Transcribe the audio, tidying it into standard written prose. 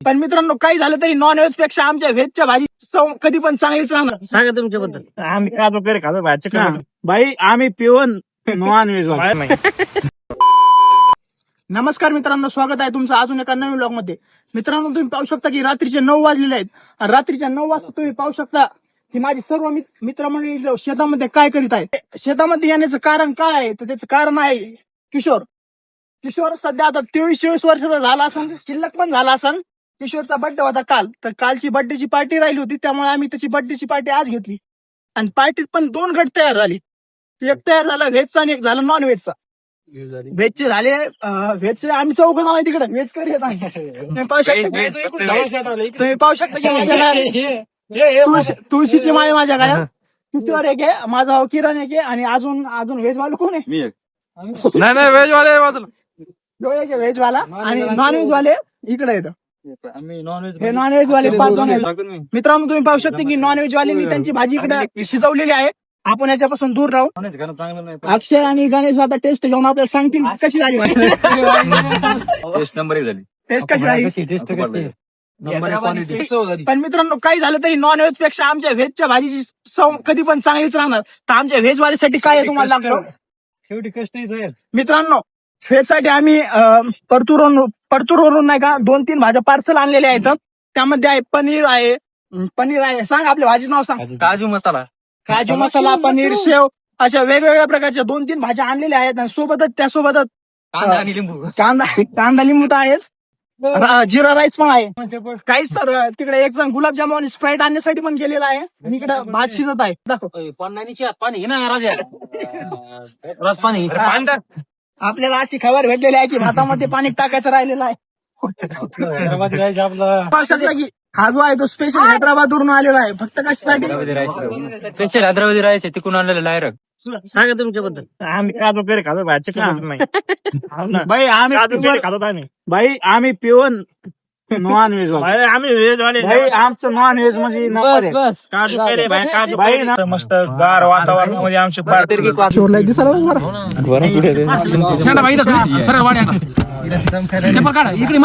पण मित्रांनो काही झालं तरी नॉन व्हेज पेक्षा आमच्या व्हेजच्या भाजी चव कधी पण चांगलीच राहणार. सांगा तुमच्याबद्दल. आम्ही खातो घरी खातो भाजी हा. बाई आम्ही पिऊन नॉन व्हेज. नमस्कार मित्रांनो, स्वागत आहे तुमचं अजून एका नवीन व्लॉग मध्ये. मित्रांनो तुम्ही पाहू शकता की रात्रीचे 9 वाजलेले आहेत. आणि रात्रीच्या 9 वाजता तुम्ही पाहू शकता की माझी सर्व मित्रमंडळी शेतामध्ये काय करीत आहे. शेतामध्ये येण्याचं कारण काय आहे तर त्याचं कारण आहे किशोर. किशोर सध्या आता 23-24 वर्षाचा झाला असेल, शिल्लक पण झाला असेल. किशोरचा बर्थडे होता काल, तर कालची बर्थडेची पार्टी राहिली होती, त्यामुळे आम्ही त्याची बर्थडेची पार्टी आज घेतली. आणि पार्टीत पण 2 गट तयार झाली. एक तयार झाला व्हेजचा आणि एक झाला नॉन व्हेजचा. व्हेजचे झाले व्हेजचे आम्ही 4 जण आहे तिकडे. व्हेज करी येत आहे. तुम्ही पाहू शकता की माझ्या तुळशीची माळी माझ्या गाड्यात. किशोर एक आहे, माझा भाऊ किरण एक आहे, आणि अजून व्हेज वाला कोण आहे? नाही व्हेज वाले बाजूला. व्हेज वाला आणि नॉन व्हेज वाले इकडे येतं. हे नॉन व्हेज वाले 5 जण आहेत. मित्रांनो तुम्ही पाहू शकता की नॉन व्हेज वाल्यांनी त्यांची भाजी इकडे शिजवलेली आहे. आपण याच्यापासून दूर राहू. अक्षय आणि गणेश आता टेस्ट घेऊन आपल्याला सांगतील कशी झाली. टेस्ट कशी झाली. पण मित्रांनो काही झालं तरी नॉन व्हेज पेक्षा आमच्या व्हेजच्या भाजीची चव कधी पण चांगलीच राहणार. तर आमच्या व्हेज वाल्यासाठी काय आहे तुम्हाला लागतं. शेवटी कष्ट मित्रांनो व्हेज साठी आम्ही परतूरवरून नाही का 2-3 भाज्या पार्सल आणलेल्या आहेत. त्यामध्ये आहे पनीर आहे. सांग आपल्या भाजीचं नाव सांग. काजू मसाला, पनीर, शेव अशा वेगवेगळ्या प्रकारच्या 2-3 भाज्या आणलेल्या आहेत. आणि त्यासोबतच कांदा लिंबू तर आहेच. जिरा राईस पण आहे. काही सर तिकडे एक जण गुलाबजामुन आणि स्प्राईट आणण्यासाठी पण गेलेला आहे. आणि इकडे भात शिजत आहे. दाखव पाणी ना राजा रस पाणी. आपल्याला अशी खबर भेटलेली आहे की भातामध्ये पाणी टाकायचं राहिलेलं आहे. की हा जो आहे तो स्पेशल हैदराबादवरून आलेला आहे. फक्त कशासाठी? स्पेशल हैदराबादी राहायचे तिकडून आणलेलं डायरेक्ट. सांगा तुमच्याबद्दल. आम्ही खातो घरी खातो भाजी बाई आम्ही खातो घरी खातो आम्ही. बाई आम्ही पिऊन नॉन व्हेज. आम्ही व्हेज वाले. बाई आमचं नॉन व्हेज म्हणजे नंबर आहे. काजू पेरे बाई, काजू बाई ना मस्त गार वातावरणामध्ये आमची पार्टी. इकडे